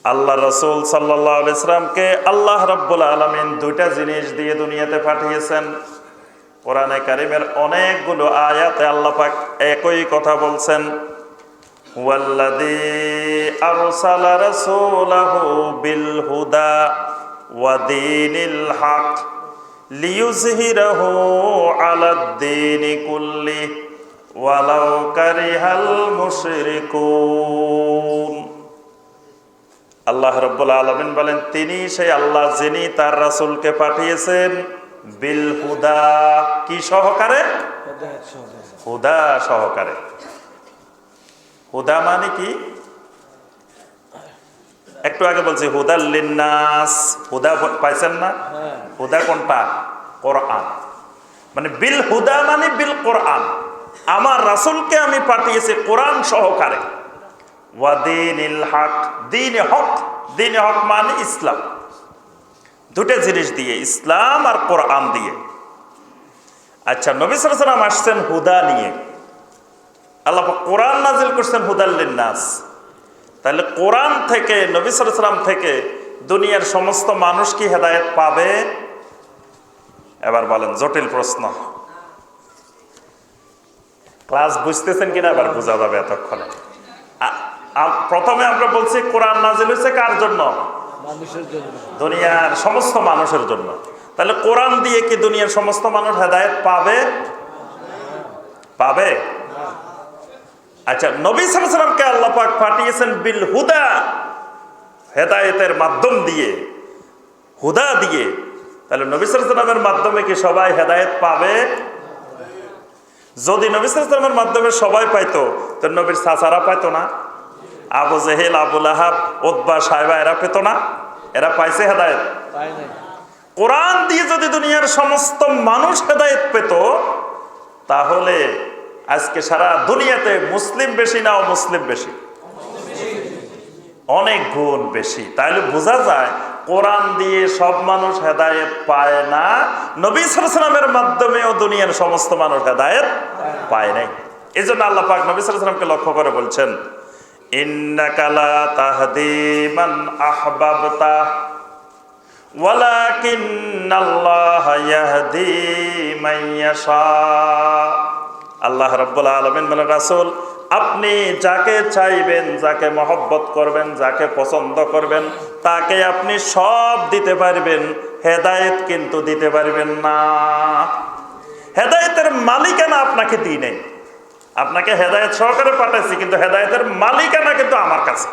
আল্লাহ রাসূল সাল্লাল্লাহু আলাইহি সাল্লামকে আল্লাহ রাব্বুল আলামিন দুইটা জিনিস দিয়ে দুনিয়াতে পাঠিয়েছেন। কোরআনে কারিমের অনেকগুলো আয়াতে আল্লাহ পাক একই কথা বলছেন, ওয়াল্লাযী আরসালা রাসূলাহু বিল হুদা ওয়া দীনিল হক লিইয়ুযহিরাহু আলাদ-দীনি কুল্লিহি ওয়ালাউ কারিহাল মুশরিকুন। আল্লাহ রাব্বুল আলামিন বলেন, তিনি সেই আল্লাহ যিনি তার রাসূলকে পাঠিয়েছেন বিল হুদা, কি সহকারে? হুদা সহকারে। হুদা মানে কি? একটু আগে বলছি হুদাল লিন্নাস। হুদা পাইছেন না? হুদা কোনটা? কোরআন। মানে বিল হুদা মানে বিল কোরআন, আমার রাসূলকে আমি পাঠিয়েছি কোরআন সহকারে। ওয়া দীনিল হক, দ্বীনে হক। দ্বীনে হক মানে ইসলাম। দুটো জিনিস দিয়ে, ইসলাম আর কোরআন দিয়ে। আচ্ছা, নবী সাল্লাল্লাহু আলাইহি ওয়াসাল্লাম আসছেন হুদা নিয়ে, আল্লাহ পাক কোরআন নাজিল করছেন হুদাল লিন্নাস। তাহলে কোরআন থেকে, নবী সাল্লাল্লাহু আলাইহি ওয়াসাল্লাম থেকে দুনিয়ার সমস্ত মানুষ কি হেদায়েত পাবে? এবার বলেন, জটিল প্রশ্ন। ক্লাস বুঝতেছেন কিনা এবার বোঝা যাবে এতক্ষণে। প্রথমে আমরা বলছি কোরআন নাজিল হয়েছে কার জন্য? মানুষের জন্য, দুনিয়ার সমস্ত মানুষের জন্য। তাহলে কোরআন দিয়ে কি দুনিয়ার সমস্ত মানুষ হেদায়েত পাবে? পাবে? আচ্ছা, নবী সাল্লাল্লাহু আলাইহি ওয়াসাল্লামকে আল্লাহ পাক পাঠিয়েছেন বিল হুদা, হেদায়েতের মাধ্যম দিয়ে, হুদা দিয়ে। তাহলে নবী সাল্লাল্লাহু আলাইহি ওয়াসাল্লামের মাধ্যমে কি সবাই হেদায়েত পাবে? যদি নবী সাল্লাল্লাহু আলাইহি ওয়াসাল্লামের মাধ্যমে সবাই পাইতো, তো নবীর চাচারা পাইতো না? আবু জেহেল, আবু লাহাব, উতবা, সাইবা এরা পেত না? এরা পাইছে হেদায়েত? কোরআন দিয়ে যদি দুনিয়ার সমস্ত মানুষ হেদায়েত পেত, তাহলে আজকে সারা দুনিয়াতে মুসলিম বেশি না অমুসলিম বেশি? অনেক গুণ বেশি। তাহলে বোঝা যায় কোরআন দিয়ে সব মানুষ হেদায়েত পায় না, নবী সাল্লাল্লাহু আলাইহি ওয়াসাল্লামের মাধ্যমেও দুনিয়ার সমস্ত মানুষ হেদায়েত পায় নাই। এই জন্য আল্লাহ পাক নবী সাল্লাল্লাহু আলাইহি ওয়াসাল্লামকে লক্ষ্য করে বলছেন, ইন্নাকা লা তাহদি মান আহবাবতা ওয়ালাকিন্নাল্লাহা ইয়াহদি মান ইয়াশা। আল্লাহ রাব্বুল আলামিন বলেন, রাসূল আপনি যাকে চাইবেন, যাকে মহব্বত করবেন, যাকে পছন্দ করবেন, তাকে আপনি সব দিতে পারবেন, হেদায়েত কিন্তু দিতে পারবেন না। হেদায়েতের মালিকানা আপনাকে দিই নাই। আপনাকে হেদায়েত সহকারে পাঠাইছি, কিন্তু হেদায়েতের মালিকানা কিন্তু আমার কাছে।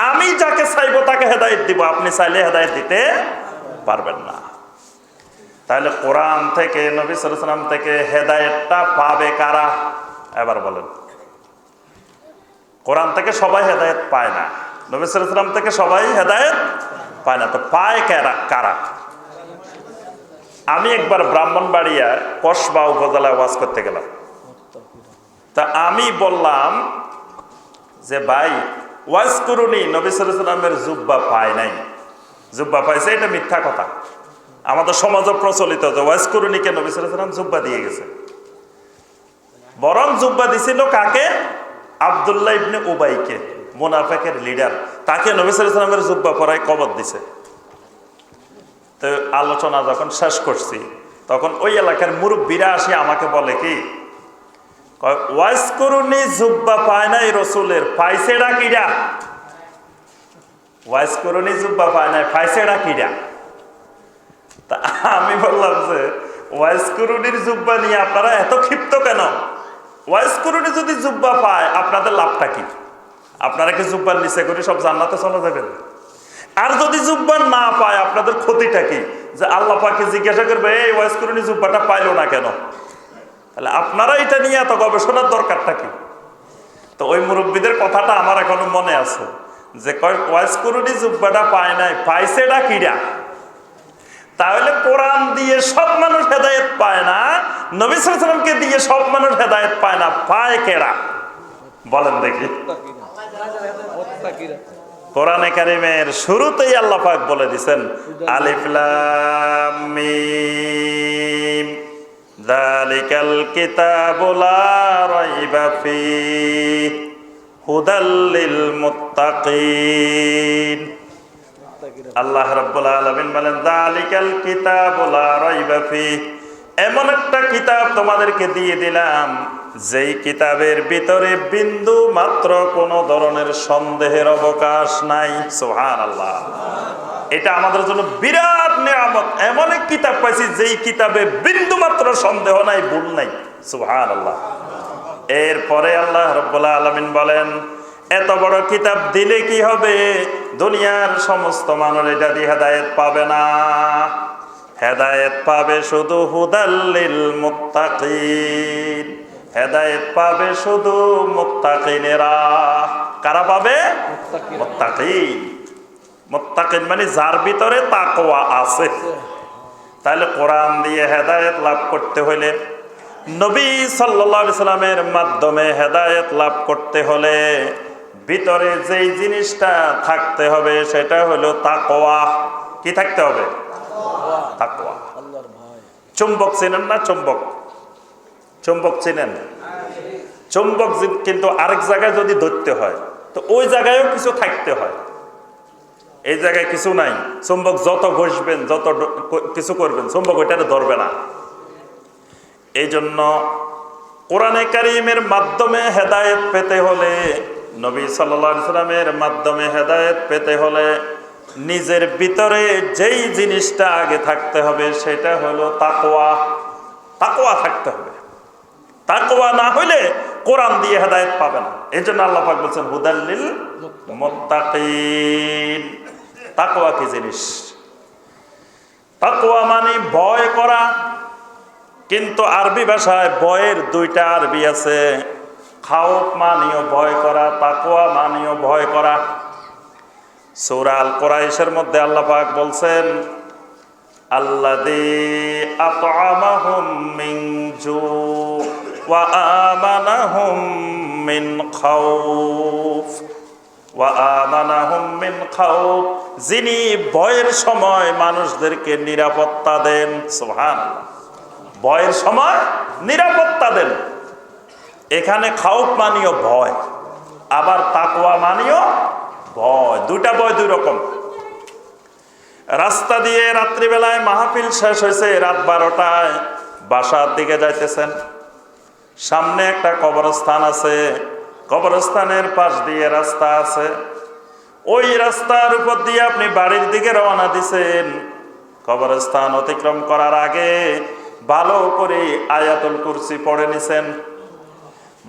আমি যাকে চাইবো তাকে হেদায়েত দিব, আপনি চাইলে হেদায়েত দিতে পারবেন না। তাহলে কোরআন থেকে, নবী সাল্লাল্লাহু আলাইহি ওয়াসাল্লাম থেকে হেদায়েতটা পাবে কারা? এবার বলেন। কোরআন থেকে সবাই হেদায়েত পায় না, নবী সাল্লাল্লাহু আলাইহি ওয়াসাল্লাম থেকে সবাই হেদায়েত পায় না। তো পায় কারা? আমি একবার ব্রাহ্মণবাড়িয়া কসবা উপজেলায় ওয়াজ করতে গেলাম। তা আমি বললাম যে ভাই ওয়াজ করুনি, নবী সাল্লাল্লাহু আলাইহি ওয়াসাল্লামের জুব্বা পায় নাই। জুব্বা পাইছে, এটা মিথ্যা কথা। আমাদের সমাজে প্রচলিত যে ওয়াজ করুনিকে নবী সাল্লাল্লাহু আলাইহি ওয়াসাল্লাম জুব্বা দিয়ে গেছে। বরং জুব্বা দিছিল কাকে? আব্দুল্লাহ ইবনে উবাইকে, মুনাফিকের লিডার। তাকে নবী সাল্লাল্লাহু আলাইহি ওয়াসাল্লামের জুব্বা পরায় কবর দিছে। তো আলোচনা যখন শেষ করছি, তখন ওই এলাকার মুরব্বীরা আসি আমাকে বলে কি, ওয়াজ করুনি জুব্বা পায় নাই রসুলের, পাইছেডা কিরা? ওয়াজ করুনি জুব্বা পায় নাই, পাইছেডা কিরা? তা আমি বললাম যে ওয়াজ করুনির জুব্বা নিয়ে আপনারা এত ক্ষিপ্ত কেন? ওয়াজ করুনি যদি জুব্বা পায় আপনাদের লাভটা কি? আপনারা কি জুব্বার নিচে করে সব জান্নাতে চলে যাবেন? আর যদি জুব্বা না পায় আপনাদের ক্ষতিটা কি? যে আল্লাহ পাকে জিজ্ঞাসা করবে, এই ওয়াজ করুনি জুব্বাটা পাইলো না কেন? তাহলে আপনারা এটা নিয়ে এত গবেষণার দরকারটা কি? তো ওই মুরব্বীদের কথাটা আমার এখনো মনে আছে, যে ওয়াজ করুনি জুব্বাটা পায় নাই, পাইছেডা কিরা? তাহলে কোরআন দিয়ে সব মানুষ হেদায়েত পায় না, নবী সাল্লাল্লাহু আলাইহি ওয়াসাল্লামকে দিয়ে সব মানুষ হেদায়েত পায় না, পায় কেরা? বলেন দেখি। কোরআনে কারিমের শুরুতেই আল্লাহ পাক বলে দিয়েছেন, আলিফ লাম মিম যালিকাল কিতাবু লা রাইবা ফীহি হুদাল লিল মুত্তাকিন। আল্লাহ রাব্বুল আলামিন বলেন যালিকাল কিতাবু লা রাইবা ফিহি, এমন একটা কিতাব তোমাদেরকে দিয়ে দিলাম যেই কিতাবের ভিতরে বিন্দু মাত্র কোনো ধরনের সন্দেহের অবকাশ নাই। সুবহানাল্লাহ। এটা আমাদের জন্য বিরাট নিয়ামত। এমন এক কিতাব পাইছি যেই কিতাবে বিন্দু মাত্র সন্দেহ নাই, ভুল নাই। সুবহানাল্লাহ। এরপরে আল্লাহ রাব্বুল আলামিন বলেন এত বড় কিতাব দিলে কি হবে, দুনিয়ার সমস্ত মানুষ এটা দিয়ে হেদায়েত পাবে না। হেদায়েত পাবে শুধু হুদাল লিল মুত্তাকিন, হেদায়েত পাবে শুধু মুত্তাকিনেরা। কারা পাবে? মুত্তাকিন। মুত্তাকিন মানে যার ভিতরে তাকওয়া আছে। তাহলে কোরআন দিয়ে হেদায়েত লাভ করতে হলে, নবী সাল্লাল্লাহু আলাইহি সাল্লামের মাধ্যমে হেদায়েত লাভ করতে হলে ভিতরে যেই জিনিসটা থাকতে হবে সেটা হলো তাকওয়া। কি থাকতে হবে? তাকওয়া। চুম্বক চেনেন না? চুম্বক, চুম্বক চেনেন? চুম্বক কিন্তু আরেক জায়গায় যদি ধরতে হয় তো ওই জায়গায়ও কিছু থাকতে হয়। এই জায়গায় কিছু নাই, চুম্বক যত ঘষবেন যত কিছু করবেন চুম্বক ওইটারে ধরবে না। এই জন্য কোরআনে কারীমের মাধ্যমে হেদায়েত পেতে হলে, নবী সাল্লাল্লাহু আলাইহি সাল্লামের মাধ্যমে হেদায়েত পেতে হলে নিজের ভিতরে যেই জিনিসটা আগে থাকতে হবে সেটা হলো তাকওয়া। তাকওয়া থাকতে হবে। তাকওয়া না হইলে কোরআন দিয়ে হেদায়েত পাবে না। এই জন্য আল্লাহ পাক বলছেন হুদাল লিল মুত্তাকিন। তাকওয়া কি জিনিস? তাকওয়া মানে ভয় করা। কিন্তু আরবি ভাষায় ভয়ের দুইটা আরবি আছে। খাউফ মানেও ভয় করা, তাকওয়া মানেও ভয় করা। সূরা আল কুরাইশের মধ্যে আল্লাহ পাক বলছেন আল্লাযী আত'আমাহুম মিন জু ওয়া আমানাহুম মিন খাউফ ওয়া আমানাহুম মিন খাউফ, যিনি ভয়ের সময় মানুষদেরকে নিরাপত্তা দেন। সুবহানাল্লাহ। ভয়ের সময় নিরাপত্তা দেন। এখানে খাউফ মানিও ভয়, আবার তাকওয়া মানিও ভয়। দুইটা ভয় দুই রকম। রাস্তা দিয়ে রাত্রিবেলায় মাহফিল শেষ হয়েছে রাত 12টায়, বাসার দিকে যাইতেছেন, সামনে একটা কবরস্থান আছে, কবরস্থানের পাশ দিয়ে রাস্তা আছে, ওই রাস্তার উপর দিয়ে আপনি বাড়ির দিকে রওনা দিছেন। কবরস্থান অতিক্রম করার আগে ভালো করে আয়াতুল কুরসি পড়ে নিছেন,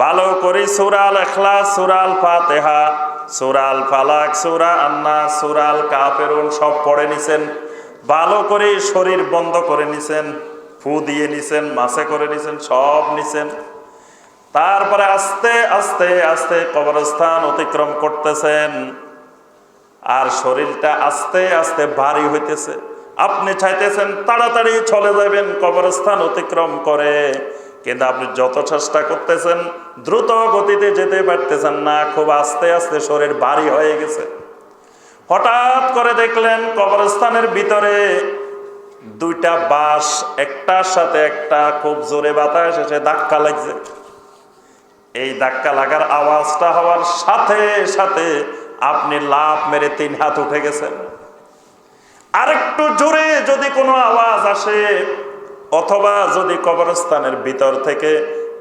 ভালো করে সূরা আল ইখলাস, সূরা আল ফাতিহা, সূরা আল ফালাক, সূরা আন-নাস, সূরা আল কাফিরুন সব পড়ে নিছেন, ভালো করে শরীর বন্ধ করে নিছেন, ফু দিয়ে নিছেন, মাসে করে নিছেন, সব নিছেন। তারপরে আস্তে আস্তে আস্তে কবরস্থান অতিক্রম করতেছেন, আর শরীরটা আস্তে আস্তে ভারী হইতেছে। আপনি চাইতেছেন তাড়াতাড়ি চলে যাবেন কবরস্থান অতিক্রম করে, কিন্তু আপনি যত চেষ্টা করতেছেন দ্রুত গতিতে যেতে পারতেছেন না, খুব আস্তে আস্তে শরীর ভারী হয়ে গেছে। হঠাৎ করে দেখলেন কবরস্থানের ভিতরে দুইটা বাঁশ একটার সাথে একটা খুব জোরে বাতাস এসে ধাক্কা লাগছে। এই ধাক্কা লাগার আওয়াজটা হওয়ার সাথে সাথে আপনি লাফ মেরে 3 হাত উঠে গেছেন। আরেকটু জোরে যদি কোনো আওয়াজ আসে, অথবা যদি কবরস্থানের ভিতর থেকে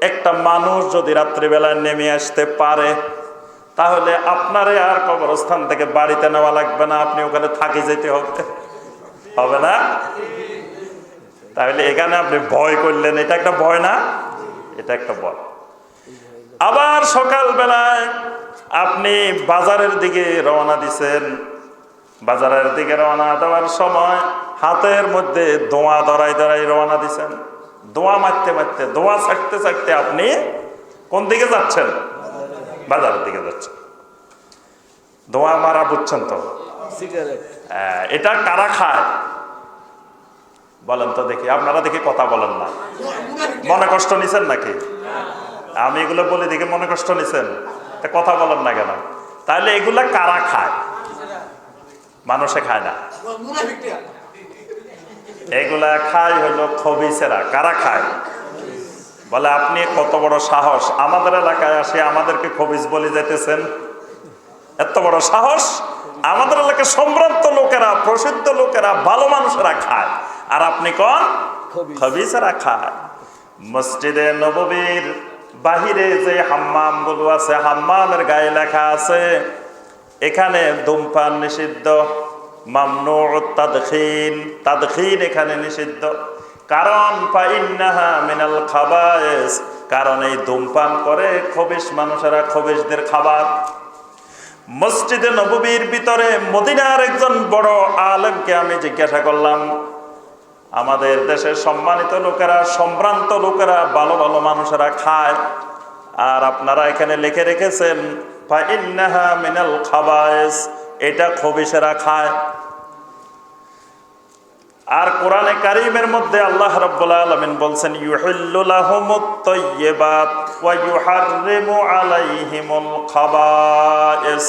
একটা মানুষ যদি রাত্রিবেলায় নেমে আসতে পারে, তাহলে আপনারে আর কবরস্থান থেকে বাড়িতে নেওয়া লাগবে না, আপনি ওখানে থাকি যেতে হবে না? তাহলে এখানে আপনি ভয় করলেন, এটা একটা ভয় না? এটা একটা ভয়। আবার সকালবেলায় আপনি বাজারের দিকে রওনা দিছেন, বাজারের দিকে রওনা দেওয়ার সময় হাতের মধ্যে ধোঁয়া ধরাই ধরাই রওনা দিছেন, ধোঁয়া মারতে মারতে, ধোঁয়া ছাড়তে ছাড়তে আপনি কোন দিকে যাচ্ছেন? বাজারের দিকে যাচ্ছেন। ধোঁয়া মারা বুঝছেন তো? এটা কারা খায় বলেন তো দেখি? আপনারা দেখি কথা বলেন না, মনে কষ্ট নিছেন নাকি? আমি এগুলো বলে দেখে মনে কষ্ট নিছেন, কথা বলেন না কেন? তাহলে এগুলা কারা খায়? মানুষে খায় না, এগুলা খায় হলো খবিসেরা। কারা খায়? বলে আপনি কত বড় সাহস, আমাদের এলাকায় আসে আমাদেরকে খবিজ বলে যেতেছেন? এত বড় সাহস! আমাদের এলাকায় সম্ভ্রান্ত লোকেরা, প্রসিদ্ধ লোকেরা, ভালো মানুষেরা খায়, আর আপনি কোন খবিজেরা খায়। মসজিদে নববীর বাহিরে যে হাম্মাম গুলো আছে, হাম্মামের গায়ে লেখা আছে এখানে ধূমপান নিষিদ্ধ, মামনুউত তাদখিন, তাদখিন এখানে নিষিদ্ধ। কারণ ফাইন্নাহা মিনাল খাবায়েস, কারণ এই ধূমপান করে খবিশ মানুষেরা, খবিশদের খাবার। মসজিদে নববীর ভিতরে মদিনার একজন বড় আলেমকে আমি জিজ্ঞাসা করলাম, আমাদের দেশের সম্মানিত লোকেরা, সম্ভ্রান্ত লোকেরা, ভালো ভালো মানুষেরা খায়, আর আপনারা এখানে লিখে রেখেছেন ফাইন্নাহা মিনাল খাবায়েস, এটা খবিশেরা খায়। আর কোরআনে কারীমের মধ্যে আল্লাহ রাব্বুল আলামিন বলছেন ইউহিল্লু লাহুমুত তাইয়্যিবাত ওয়া ইউহাররিমু আলাইহিমুল খাবায়েস।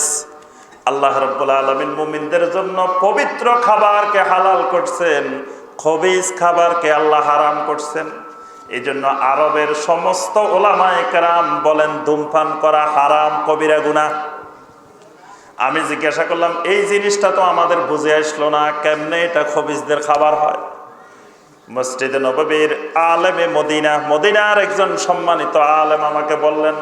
আল্লাহ রাব্বুল আলামিন মুমিনদের জন্য পবিত্র খাবারকে হালাল করছেন, খবিজ খাবারকে আল্লাহ হারাম করছেন। এই জন্য আরবের সমস্ত উলামায়ে কেরাম বলেন ধূমপান করা হারাম, কবিরা গুনাহ। আমি জিজ্ঞাসা করলাম এই জিনিসটা তো আমাদের বুঝে আসলো না, কেমনে এটা খবিজদের খাবার হয়? মসজিদে নববীর আলেমে মদিনা, মদিনার একজন সম্মানিত আলেম আমাকে বললেন,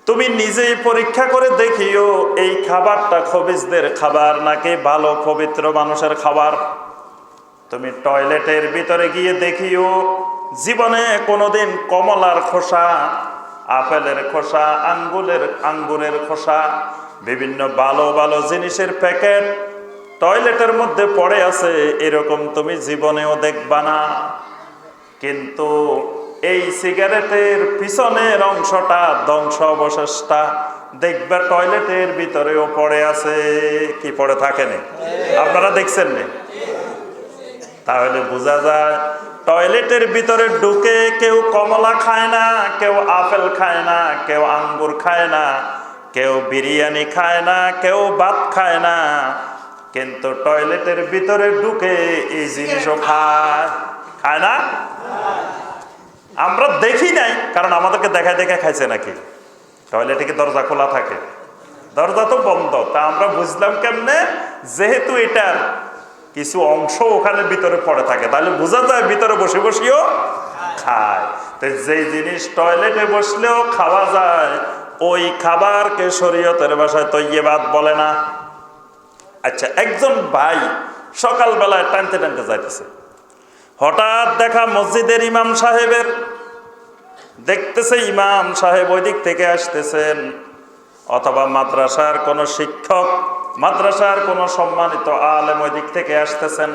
তুমি নিজেই পরীক্ষা করে দেখিও এই খাবারটা খবিজদের খাবার নাকি ভালো পবিত্র মানুষের খাবার। তুমি টয়লেটের ভিতরে গিয়ে দেখিও, জীবনে কোনোদিন কমলার খোসা, আপেলের খোসা, আঙ্গুরের খোসা, বিভিন্ন ভালো ভালো জিনিসের প্যাকেট টয়লেটের মধ্যে পড়ে আছে, এরকম তুমি জীবনেও দেখবা না। কিন্তু এই সিগারেটের পিছনের অংশটা, ধ্বংস অবশেষটা দেখবে টয়লেটের ভিতরেও পড়ে আছে। কি পড়ে থাকেনি? আপনারা দেখছেন না? তাহলে বোঝা যায় টয়লেটের ভিতরে ঢুকে কেউ কমলা খায় না, কেউ আপেল খায় না, কেউ আঙ্গুর খায় না, কেউ বিরিয়ানি খায় না, কেউ ভাত খায় না, কিন্তু টয়লেটের ভিতরে ঢুকে এই জিনিসও খায় না। আমরা দেখি নাই, কারণ আমাদেরকে দেখায় দেখে খাইছে নাকি? টয়লেটে কি দরজা খোলা থাকে? দরজা তো বন্ধ। তা আমরা বুঝলাম কেমনে? যেহেতু এটার কিছু অংশ ওখানে ভিতরে পড়ে থাকে, তাহলে বোঝা যায় ভিতরে বসে বসেও খায়। তো যেই জিনিস টয়লেটে বসলেও খাওয়া যায়, ওই খাবারকে শরীয়তের ভাষায় তৈয়্যিবাত বলে না। আচ্ছা, একজন ভাই সকালবেলায় টানতে টানতে যাইতেছে, হঠাৎ দেখা মসজিদের ইমাম সাহেবের, দেখতেছে ইমাম সাহেব ওই দিক থেকে আসতেছেন, অথবা মাদ্রাসার কোনো শিক্ষক, মাদ্রাসার কোনো সম্মানিত আলেম ওই দিক থেকে আসতেছেন।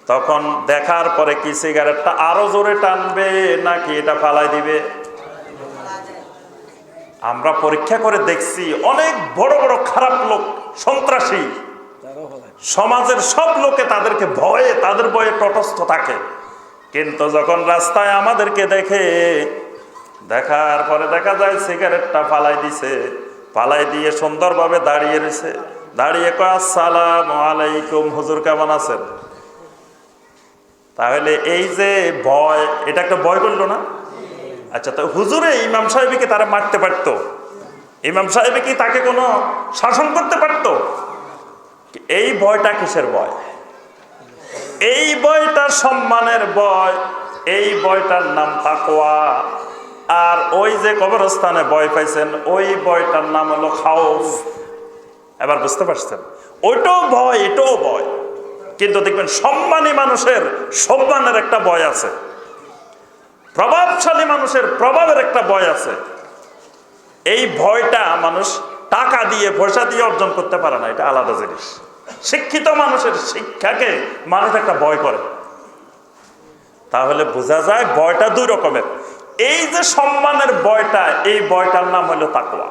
তখন দেখার পরে কি সিগারেটটা আরো জোরে টানবে নাকি এটা ফালাই দিবে? আমরা পরীক্ষা করে দেখছি অনেক বড় বড় খারাপ লোক, সন্ত্রাসী, সমাজের সব লোকে তাদেরকে ভয়ে, তাদের ভয়ে তটস্থ থাকে, কিন্তু যখন রাস্তায় আমাদেরকে দেখে, দেখার পরে দেখা যায় সিগারেটটা ফালাই দিছে, ফালাই দিয়ে সুন্দরভাবে দাঁড়িয়ে রয়েছে, দাঁড়িয়ে কয় আসসালামু আলাইকুম, হুজুর কেমন আছেন? তাহলে এই যে ভয়, এটা একটা ভয় করলো না? আচ্ছা, তো হুজুরে ইমাম সাহেবকে তারা মারতে পারতো? ইমাম সাহেব কি তাকে কোনো শাসন করতে পারতো? এই ভয়টা কিসের ভয়? এই ভয়টা সম্মানের ভয়, এই ভয়টার নাম তাকওয়া। আর ওই যে কবরস্থানে ভয় পাইছেন, ওই ভয়টার নাম হলো খাউফ। এবার বুঝতে পারছেন? ওইটাও ভয়, এটাও ভয়, কিন্তু দেখবেন সম্মানী মানুষের সম্মানের একটা ভয় আছে, প্রভাবশালী মানুষের প্রভাবের একটা ভয় আছে। এই ভয়টা মানুষ টাকা দিয়ে, পয়সা দিয়ে অর্জন করতে পারে না, এটা আলাদা জিনিস। শিক্ষিত মানুষের শিক্ষাকে মানুষ একটা ভয় করে। তাহলে বোঝা যায় ভয়টা দুই রকমের। এই যে সম্মানের ভয়টা, এই ভয়টার নাম হলো তাকওয়া।